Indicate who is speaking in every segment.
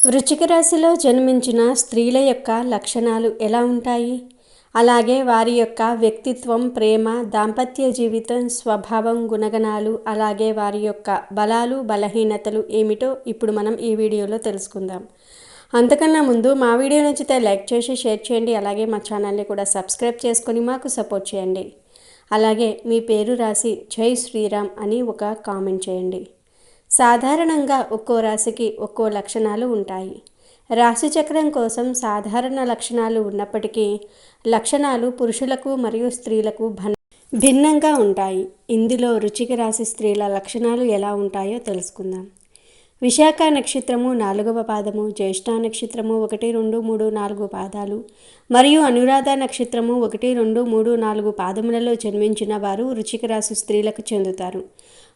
Speaker 1: వృశ్చిక రాశిలో జన్మించిన స్త్రీల యొక్క లక్షణాలు ఎలా ఉంటాయి? అలాగే వారి యొక్క వ్యక్తిత్వం, ప్రేమ, దాంపత్య జీవితం, స్వభావం, గుణగణాలు, అలాగే వారి యొక్క బలాలు, బలహీనతలు ఏమిటో ఇప్పుడు మనం ఈ వీడియోలో తెలుసుకుందాం. అంతకన్నా ముందు మా వీడియో నచ్చితే లైక్ చేసి షేర్ చేయండి. అలాగే మా ఛానల్ని కూడా సబ్స్క్రైబ్ చేసుకొని మాకు సపోర్ట్ చేయండి. అలాగే మీ పేరు రాసి జై శ్రీరామ్ అని ఒక కామెంట్ చేయండి. సాధారణంగా ఒక్కో రాశికి ఒక్కో లక్షణాలు ఉంటాయి. రాశి చక్రం కోసం సాధారణ లక్షణాలు ఉన్నప్పటికీ లక్షణాలు పురుషులకు మరియు స్త్రీలకు భిన్నంగా ఉంటాయి. ఇందులో వృశ్చిక రాశి స్త్రీల లక్షణాలు ఎలా ఉంటాయో తెలుసుకుందాం. విశాఖ నక్షత్రము 4వ పాదము, జ్యేష్ఠ నక్షత్రము 1, 2, 3, 4 పాదాలు మరియు అనురాధ నక్షత్రము 1, 2, 3, 4 పాదములలో జన్మించిన వారు వృశ్చిక రాశి స్త్రీలకు చెందుతారు.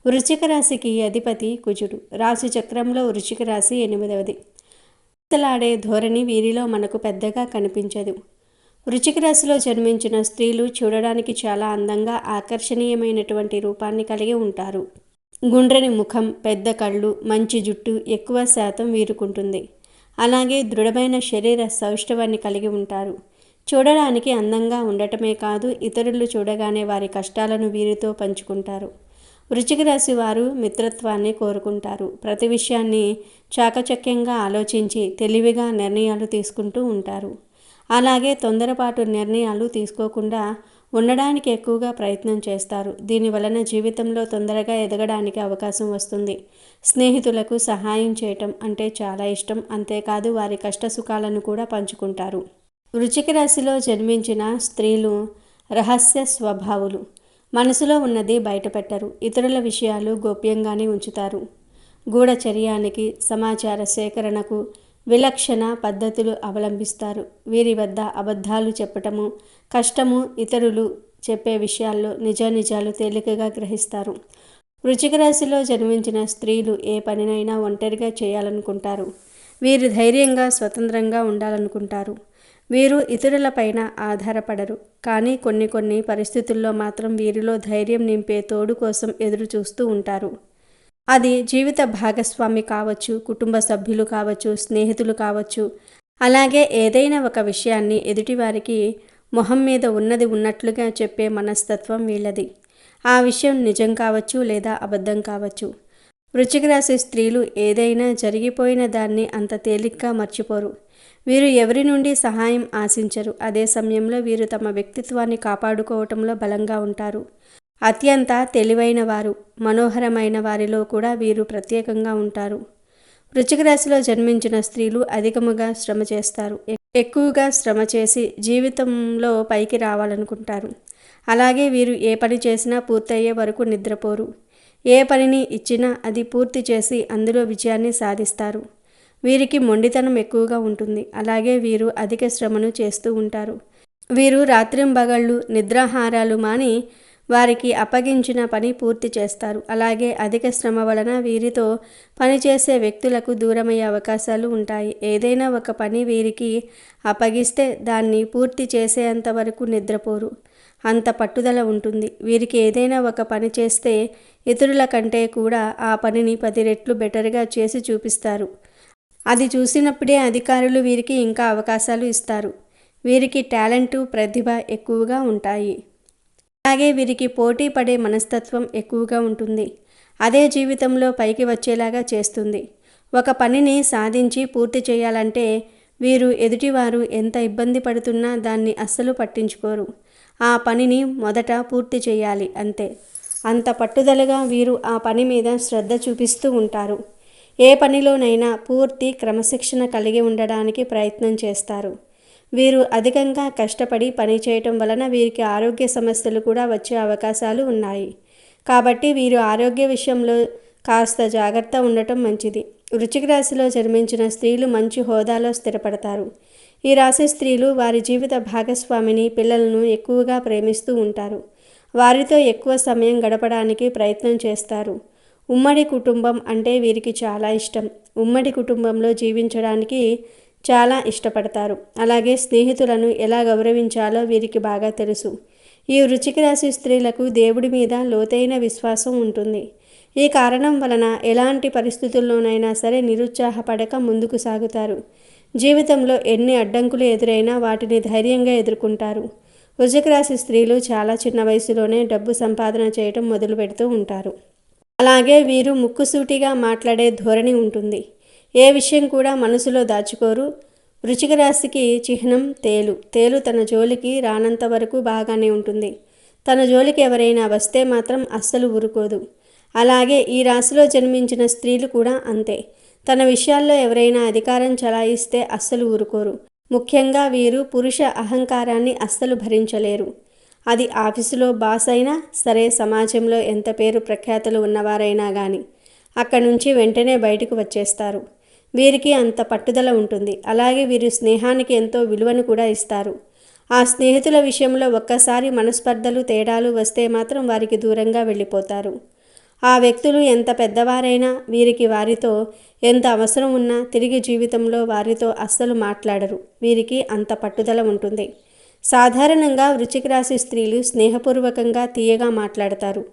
Speaker 1: వృశ్చిక రాశికి అధిపతి కుజుడు. రాశి చక్రంలో వృశ్చిక రాశి 8వది. లాడే ధోరణి వీరిలో మనకు పెద్దగా కనిపించదు. వృశ్చిక రాశిలో జన్మించిన స్త్రీలు చూడడానికి చాలా అందంగా, ఆకర్షణీయమైనటువంటి రూపాన్ని కలిగి ఉంటారు. గుండ్రని ముఖం, పెద్ద కళ్ళు, మంచి జుట్టు ఎక్కువ శాతం వీరుకుంటుంది. అలాగే దృఢమైన శరీర సౌష్ఠవాన్ని కలిగి ఉంటారు. చూడడానికి అందంగా ఉండటమే కాదు, ఇతరులు చూడగానే వారి కష్టాలను వీరితో పంచుకుంటారు. వృశ్చిక రాశి వారు మిత్రత్వాన్ని కోరుకుంటారు. ప్రతి విషయాన్ని చాకచక్యంగా ఆలోచించి తెలివిగా నిర్ణయాలు తీసుకుంటూ ఉంటారు. అలాగే తొందరపాటు నిర్ణయాలు తీసుకోకుండా ఉండడానికి ఎక్కువగా ప్రయత్నం చేస్తారు. దీనివలన జీవితంలో తొందరగా ఎదగడానికి అవకాశం వస్తుంది. స్నేహితులకు సహాయం చేయటం అంటే చాలా ఇష్టం. అంతేకాదు వారి కష్ట సుఖాలను కూడా పంచుకుంటారు. వృశ్చిక రాశిలో జన్మించిన స్త్రీలు రహస్య స్వభావులు. మనసులో ఉన్నది బయటపెట్టరు. ఇతరుల విషయాలు గోప్యంగానే ఉంచుతారు. గూఢచర్యానికి, సమాచార సేకరణకు విలక్షణ పద్ధతులు అవలంబిస్తారు. వీరి వద్ద అబద్ధాలు చెప్పటము కష్టము. ఇతరులు చెప్పే విషయాల్లో నిజాలు తేలికగా గ్రహిస్తారు. వృశ్చిక రాశిలో జన్మించిన స్త్రీలు ఏ పనినైనా ఒంటరిగా చేయాలనుకుంటారు. వీరు ధైర్యంగా, స్వతంత్రంగా ఉండాలనుకుంటారు. వీరు ఇతరులపైన ఆధారపడరు. కానీ కొన్ని పరిస్థితుల్లో మాత్రం వీరిలో ధైర్యం నింపే తోడు కోసం ఎదురు చూస్తూ ఉంటారు. అది జీవిత భాగస్వామి కావచ్చు, కుటుంబ సభ్యులు కావచ్చు, స్నేహితులు కావచ్చు. అలాగే ఏదైనా ఒక విషయాన్ని ఎదుటివారికి మొహం మీద ఉన్నది ఉన్నట్లుగా చెప్పే మనస్తత్వం వీళ్ళది. ఆ విషయం నిజం కావచ్చు లేదా అబద్ధం కావచ్చు. వృశ్చిక రాశి స్త్రీలు ఏదైనా జరిగిపోయిన దాన్ని అంత తేలిగ్గా మర్చిపోరు. వీరు ఎవరి నుండి సహాయం ఆశించరు. అదే సమయంలో వీరు తమ వ్యక్తిత్వాన్ని కాపాడుకోవటంలో బలంగా ఉంటారు. అత్యంత తెలివైన వారు, మనోహరమైన వారిలో కూడా వీరు ప్రత్యేకంగా ఉంటారు. వృశ్చిక రాశిలో జన్మించిన స్త్రీలు అధికముగా శ్రమ చేస్తారు. ఎక్కువగా శ్రమ చేసి జీవితంలో పైకి రావాలనుకుంటారు. అలాగే వీరు ఏ పని చేసినా పూర్తయ్యే వరకు నిద్రపోరు. ఏ పనిని ఇచ్చినా అది పూర్తి చేసి అందులో విజయాన్ని సాధిస్తారు. వీరికి మొండితనం ఎక్కువగా ఉంటుంది. అలాగే వీరు అధిక శ్రమను చేస్తూ ఉంటారు. వీరు రాత్రింబగళ్ళు నిద్రాహారాలు మాని వారికి అప్పగించిన పని పూర్తి చేస్తారు. అలాగే అధిక శ్రమ వలన వీరితో పనిచేసే వ్యక్తులకు దూరమయ్యే అవకాశాలు ఉంటాయి. ఏదైనా ఒక పని వీరికి అప్పగిస్తే దాన్ని పూర్తి చేసేంత వరకు నిద్రపోరు. అంత పట్టుదల ఉంటుంది. వీరికి ఏదైనా ఒక పని చేస్తే ఇతరుల కంటే కూడా ఆ పనిని 10 రెట్లు బెటర్గా చేసి చూపిస్తారు. అది చూసినప్పుడే అధికారులు వీరికి ఇంకా అవకాశాలు ఇస్తారు. వీరికి టాలెంటు, ప్రతిభ ఎక్కువగా ఉంటాయి. అలాగే వీరికి పోటీ పడే మనస్తత్వం ఎక్కువగా ఉంటుంది. అదే జీవితంలో పైకి వచ్చేలాగా చేస్తుంది. ఒక పనిని సాధించి పూర్తి చేయాలంటే వీరు ఎదుటివారు ఎంత ఇబ్బంది పడుతున్నా దాన్ని అస్సలు పట్టించుకోరు. ఆ పనిని మొదట పూర్తి చేయాలి అంతే. అంత పట్టుదలగా వీరు ఆ పని మీద శ్రద్ధ చూపిస్తూ ఉంటారు. ఏ పనిలోనైనా పూర్తి క్రమశిక్షణ కలిగి ఉండడానికి ప్రయత్నం చేస్తారు. వీరు అధికంగా కష్టపడి పని చేయటం వలన వీరికి ఆరోగ్య సమస్యలు కూడా వచ్చే అవకాశాలు ఉన్నాయి. కాబట్టి వీరు ఆరోగ్య విషయంలో కాస్త జాగ్రత్త ఉండటం మంచిది. వృశ్చిక రాశిలో జన్మించిన స్త్రీలు మంచి హోదాలో స్థిరపడతారు. ఈ రాశి స్త్రీలు వారి జీవిత భాగస్వామిని, పిల్లలను ఎక్కువగా ప్రేమిస్తూ ఉంటారు. వారితో ఎక్కువ సమయం గడపడానికి ప్రయత్నం చేస్తారు. ఉమ్మడి కుటుంబం అంటే వీరికి చాలా ఇష్టం. ఉమ్మడి కుటుంబంలో జీవించడానికి చాలా ఇష్టపడతారు. అలాగే స్నేహితులను ఎలా గౌరవించాలో వీరికి బాగా తెలుసు. ఈ వృశ్చిక రాశి స్త్రీలకు దేవుడి మీద లోతైన విశ్వాసం ఉంటుంది. ఈ కారణం వలన ఎలాంటి పరిస్థితుల్లోనైనా సరే నిరుత్సాహపడక ముందుకు సాగుతారు. జీవితంలో ఎన్ని అడ్డంకులు ఎదురైనా వాటిని ధైర్యంగా ఎదుర్కొంటారు. వృశ్చిక రాశి స్త్రీలు చాలా చిన్న వయసులోనే డబ్బు సంపాదన చేయటం మొదలు పెడుతూ ఉంటారు. అలాగే వీరు ముక్కుసూటిగా మాట్లాడే ధోరణి ఉంటుంది. ఏ విషయం కూడా మనసులో దాచుకోరు. వృశ్చిక రాశికి చిహ్నం తేలు. తేలు తన జోలికి రానంత వరకు బాగానే ఉంటుంది. తన జోలికి ఎవరైనా వస్తే మాత్రం అస్సలు ఊరుకోదు. అలాగే ఈ రాశిలో జన్మించిన స్త్రీలు కూడా అంతే. తన విషయాల్లో ఎవరైనా అధికారం చలాయిస్తే అస్సలు ఊరుకోరు. ముఖ్యంగా వీరు పురుష అహంకారాన్ని అస్సలు భరించలేరు. అది ఆఫీసులో బాస్ అయినా సరే, సమాజంలో ఎంత పేరు ప్రఖ్యాతులు ఉన్నవారైనా కానీ అక్కడి నుంచి వెంటనే బయటకు వచ్చేస్తారు. వీరికి అంత పట్టుదల ఉంటుంది. అలాగే వీరు స్నేహానికి ఎంతో విలువను కూడా ఇస్తారు. ఆ స్నేహితుల విషయంలో ఒక్కసారి మనస్పర్ధలు తేడాలు వస్తే మాత్రం వారికి దూరంగా వెళ్ళిపోతారు. ఆ వ్యక్తులు ఎంత పెద్దవారైనా వీరికి వారితో ఎంత అవసరం ఉన్నా తిరిగి జీవితంలో వారితో అస్సలు మాట్లాడరు. వీరికి అంత పట్టుదల ఉంటుంది. సాధారణంగా వృశ్చిక రాశి స్త్రీలు స్నేహపూర్వకంగా తీయగా మాట్లాడతారు.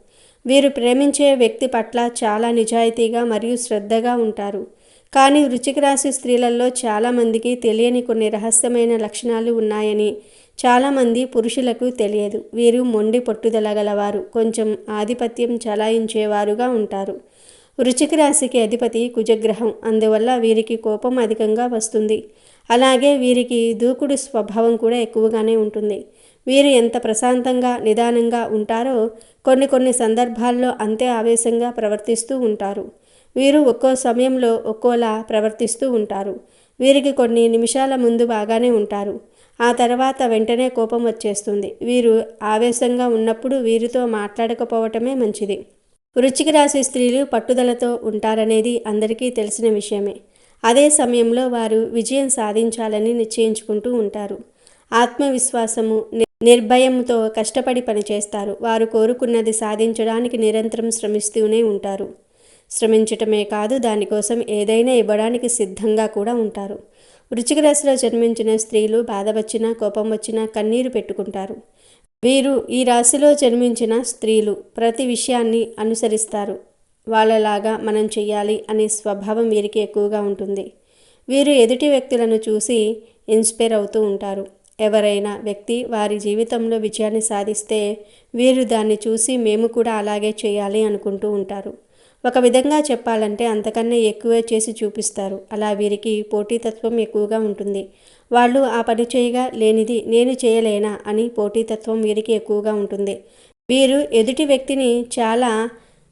Speaker 1: వీరు ప్రేమించే వ్యక్తి పట్ల చాలా నిజాయితీగా మరియు శ్రద్ధగా ఉంటారు. కానీ వృశ్చిక రాశి స్త్రీలలో చాలామందికి తెలియని కొన్ని రహస్యమైన లక్షణాలు ఉన్నాయని చాలామంది పురుషులకు తెలియదు. వీరు మొండి పట్టుదల గలవారు, కొంచెం ఆధిపత్యం చలాయించేవారుగా ఉంటారు. వృశ్చిక రాశికి అధిపతి కుజగ్రహం. అందువల్ల వీరికి కోపం అధికంగా వస్తుంది. అలాగే వీరికి దూకుడు స్వభావం కూడా ఎక్కువగానే ఉంటుంది. వీరు ఎంత ప్రశాంతంగా నిదానంగా ఉంటారో కొన్ని సందర్భాల్లో అంతే ఆవేశంగా ప్రవర్తిస్తూ ఉంటారు. వీరు ఒక్కో సమయంలో ఒక్కోలా ప్రవర్తిస్తూ ఉంటారు. వీరికి కొన్ని నిమిషాల ముందు బాగానే ఉంటారు, ఆ తర్వాత వెంటనే కోపం వచ్చేస్తుంది. వీరు ఆవేశంగా ఉన్నప్పుడు వీరితో మాట్లాడకపోవటమే మంచిది. వృశ్చిక రాశి స్త్రీలు పట్టుదలతో ఉంటారనేది అందరికీ తెలిసిన విషయమే. అదే సమయంలో వారు విజయం సాధించాలని నిశ్చయించుకుంటూ ఉంటారు. ఆత్మవిశ్వాసము, నిర్భయంతో కష్టపడి పనిచేస్తారు. వారు కోరుకున్నది సాధించడానికి నిరంతరం శ్రమిస్తూనే ఉంటారు. శ్రమించటమే కాదు, దానికోసం ఏదైనా ఇవ్వడానికి సిద్ధంగా కూడా ఉంటారు. వృశ్చిక రాశిలో జన్మించిన స్త్రీలు బాధ వచ్చినా కోపం వచ్చినా కన్నీరు పెట్టుకుంటారు. వీరు ఈ రాశిలో జన్మించిన స్త్రీలు ప్రతి విషయాన్ని అనుసరిస్తారు. వాళ్ళలాగా మనం చెయ్యాలి అనే స్వభావం వీరికి ఎక్కువగా ఉంటుంది. వీరు ఎదుటి వ్యక్తులను చూసి ఇన్స్పైర్ అవుతూ ఉంటారు. ఎవరైనా వ్యక్తి వారి జీవితంలో విజయాన్ని సాధిస్తే వీరు దాన్ని చూసి మేము కూడా అలాగే చేయాలి అనుకుంటూ ఉంటారు. ఒక విధంగా చెప్పాలంటే అంతకన్నా ఎక్కువే చేసి చూపిస్తారు. అలా వీరికి పోటీతత్వం ఎక్కువగా ఉంటుంది. వాళ్ళు ఆ పని చేయగా లేనిది నేను చేయలేనా అని పోటీతత్వం వీరికి ఎక్కువగా ఉంటుంది. వీరు ఎదుటి వ్యక్తిని చాలా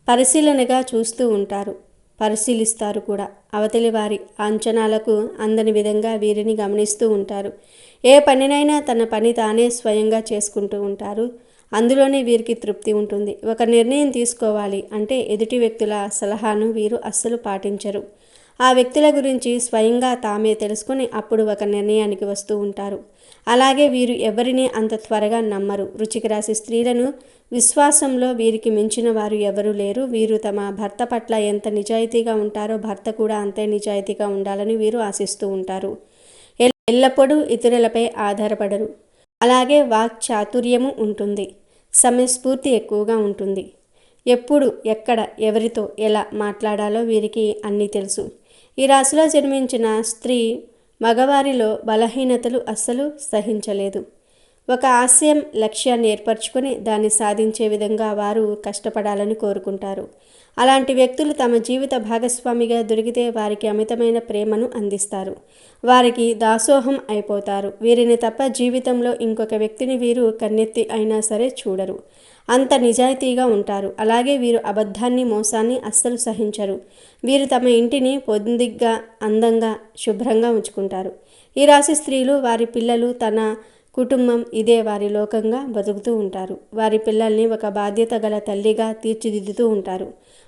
Speaker 1: పరిశీలనగా చూస్తూ ఉంటారు, పరిశీలిస్తారు కూడా. అవతలి వారి అంచనాలకు అందని విధంగా వీరిని గమనిస్తూ ఉంటారు. ఏ పనినైనా తన పని తానే స్వయంగా చేసుకుంటూ ఉంటారు. అందులోనే వీరికి తృప్తి ఉంటుంది. ఒక నిర్ణయం తీసుకోవాలి అంటే ఎదుటి వ్యక్తుల సలహాను వీరు అస్సలు పాటించరు. ఆ వ్యక్తుల గురించి స్వయంగా తామే తెలుసుకుని అప్పుడు ఒక నిర్ణయానికి వస్తూ ఉంటారు. అలాగే వీరు ఎవరిని అంత త్వరగా నమ్మరు. వృశ్చిక రాశి స్త్రీలను విశ్వాసంలో వీరికి మించిన వారు ఎవరూ లేరు. వీరు తమ భర్త పట్ల ఎంత నిజాయితీగా ఉంటారో భర్త కూడా అంతే నిజాయితీగా ఉండాలని వీరు ఆశిస్తూ ఉంటారు. ఎల్లప్పుడూ ఇతరులపై ఆధారపడరు. అలాగే వాక్ చాతుర్యము ఉంటుంది. సమయస్ఫూర్తి ఎక్కువగా ఉంటుంది. ఎప్పుడు ఎక్కడ ఎవరితో ఎలా మాట్లాడాలో వీరికి అన్నీ తెలుసు. ఈ రాశిలో జన్మించిన స్త్రీ మగవారిలో బలహీనతలు అస్సలు సహించలేదు. ఒక ఆశయం లక్ష్యాన్ని ఏర్పరచుకొని దాన్ని సాధించే విధంగా వారు కష్టపడాలని కోరుకుంటారు. అలాంటి వ్యక్తులు తమ జీవిత భాగస్వామిగా దొరికితే వారికి అమితమైన ప్రేమను అందిస్తారు. వారికి దాసోహం అయిపోతారు. వీరిని తప్ప జీవితంలో ఇంకొక వ్యక్తిని వీరు కన్నెత్తి అయినా సరే చూడరు. అంత నిజాయితీగా ఉంటారు. అలాగే వీరు అబద్ధాన్ని మోసాన్ని అస్సలు సహించరు. వీరు తమ ఇంటిని పొందిగ్గా అందంగా శుభ్రంగా ఉంచుకుంటారు. ఈ రాశి స్త్రీలు వారి పిల్లలు తన కుటుంబం ఇదే వారి లోకంగా బతుకుతూ ఉంటారు. వారి పిల్లల్ని ఒక బాధ్యత గల తల్లిగా తీర్చిదిద్దుతూ ఉంటారు.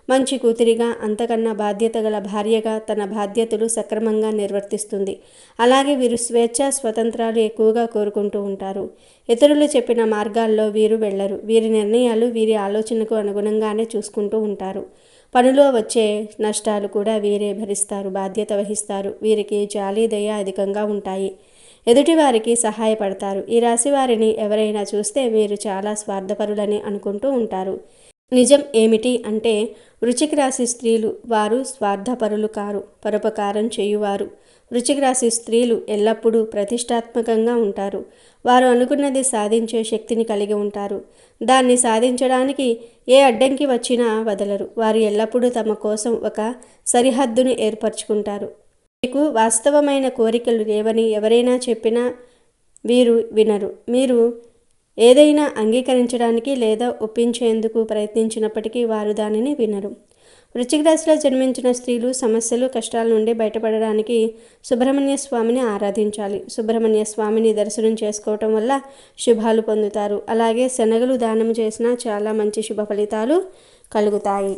Speaker 1: మంచి కూతురిగా, అంతకన్నా బాధ్యత గల భార్యగా తన బాధ్యతలు సక్రమంగా నిర్వర్తిస్తుంది. అలాగే వీరు స్వేచ్ఛ స్వతంత్రాలు ఎక్కువగా కోరుకుంటూ ఉంటారు. ఇతరులు చెప్పిన మార్గాల్లో వీరు వెళ్ళరు. వీరి నిర్ణయాలు వీరి ఆలోచనకు అనుగుణంగానే చూసుకుంటూ ఉంటారు. పనిలో వచ్చే నష్టాలు కూడా వీరే భరిస్తారు, బాధ్యత వహిస్తారు. వీరికి జాలి దయ అధికంగా ఉంటాయి. ఎదుటివారికి సహాయపడతారు. ఈ రాశి వారిని ఎవరైనా చూస్తే మీరు చాలా స్వార్థపరులని అనుకుంటూ ఉంటారు. నిజం ఏమిటి అంటే వృశ్చిక రాశి స్త్రీలు వారు స్వార్థపరులు కారు, పరోపకారం చేయువారు. వృశ్చిక రాశి స్త్రీలు ఎల్లప్పుడూ ప్రతిష్టాత్మకంగా ఉంటారు. వారు అనుకున్నది సాధించే శక్తిని కలిగి ఉంటారు. దాన్ని సాధించడానికి ఏ అడ్డంకి వచ్చినా వదలరు. వారు ఎల్లప్పుడూ తమ కోసం ఒక సరిహద్దును ఏర్పరచుకుంటారు. మీకు వాస్తవమైన కోరికలు లేవని ఎవరైనా చెప్పినా వీరు వినరు. మీరు ఏదైనా అంగీకరించడానికి లేదా ఒప్పించేందుకు ప్రయత్నించినప్పటికీ వారు దానిని వినరు. వృశ్చిక రాశిలో జన్మించిన స్త్రీలు సమస్యలు, కష్టాల నుండి బయటపడడానికి సుబ్రహ్మణ్య స్వామిని ఆరాధించాలి. సుబ్రహ్మణ్య స్వామిని దర్శనం చేసుకోవటం వల్ల శుభాలు పొందుతారు. అలాగే శనగలు దానం చేసినా చాలా మంచి శుభ ఫలితాలు కలుగుతాయి.